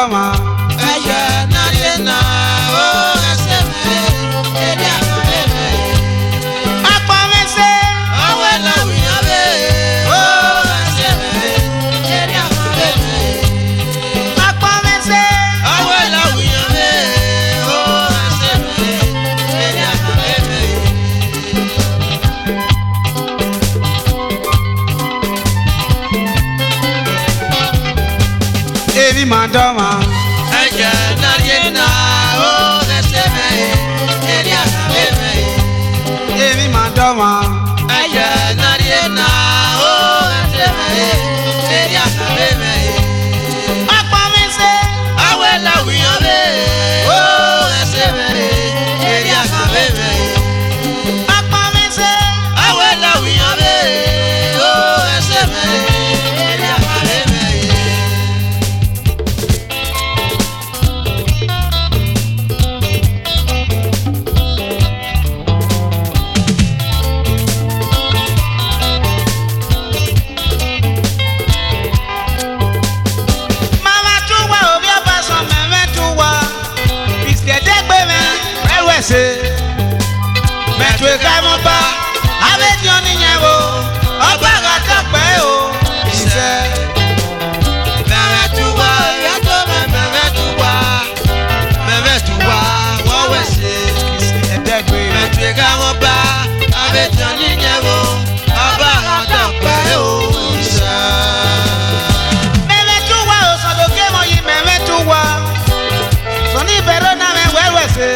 doma. Ella nadie na o ese me ella me. Apamese. Abuela uya be o ese me ella me. Apamese. Abuela uya be o ese me ella me. Evi madoma. Ella nadie na o ese me ella me. Evi madoma. Ella nadie na o ese me ella me. Apamese. Abuela uya be o ese me ella me. Apamese. Abuela uya be o ese me ella me. Mama tuwa obi abaso meme tuwa. Biscuit egbe me. Wewese. Metwe kaimo ba. Abeti oni nyewo. Oba gata pe o. Ise. Meme tuwa yato meme tuwa wawese. Edegbe. Metwe kamo ba abetani nyewo aba ata pe o isa. Meme tuwa o sodoke mo yi meme tuwa. Soni bero na me wewese.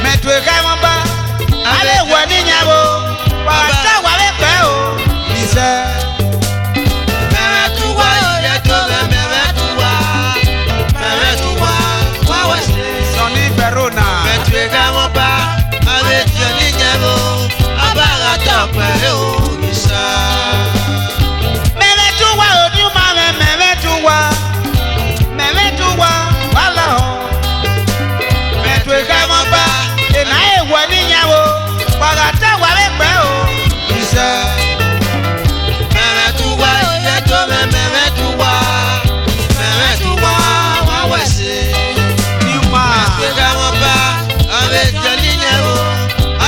Metwe kaimo ba. Ale wani nyewo. Wata wawe pe o. Ise. Meme tuwa yato meme tuwa wawese. Soni bero na. Metwe kamo ba abetani nyewo aba ata pe o isa. Meme tuwa odiuma meme tuwa wala ho. Metwe kaimo ba. Ena ewa ni nyawo. Wagata wawe pe o. Ise. Meme tuwa yato meme tuwa wawese. Niuma. Pega mo ba abetani nyewo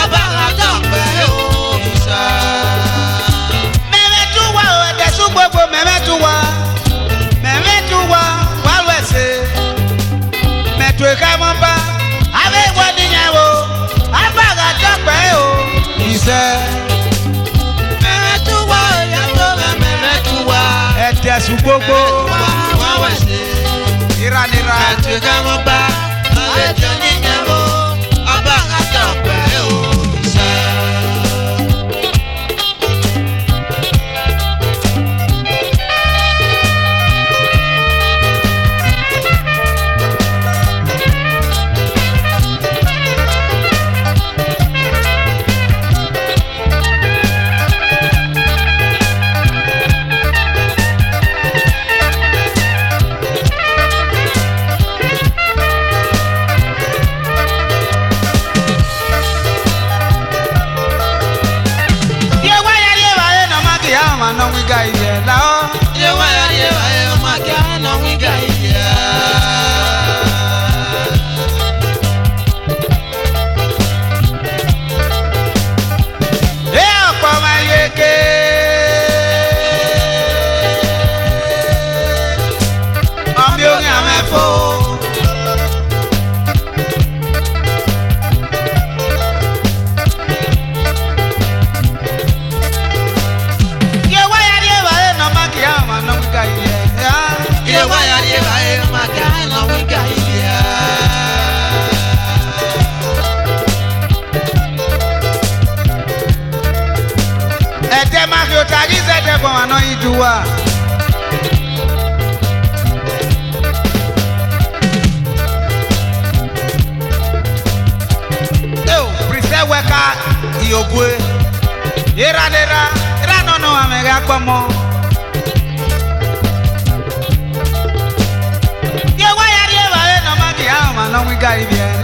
aba ata pe o isa. Meme tuwa o edesu gbogbo meme tuwa walwese. Metwe kaimo ba. Abe ewa ni nyawo. Abagata pe o. Ise. Meme tuwa yato meme tuwa Edesu gbogbo. wawese. Iranira. Pega mo ba abetani nyewo aba ata pe o isa. Yewa ya no magi ama no wiga iye la o. Yewa o maga na wiga iya. E opo ma yeke. Obi orin amefo. Yewa ya no magi ama no wiga iye. Yewa o maga na wiga iya. Ete ma fi otagi zete bo ano iduwa. Prise weka iogwe. Iranira no amega gbomo. Yewa ya no magi ama no wiga iye.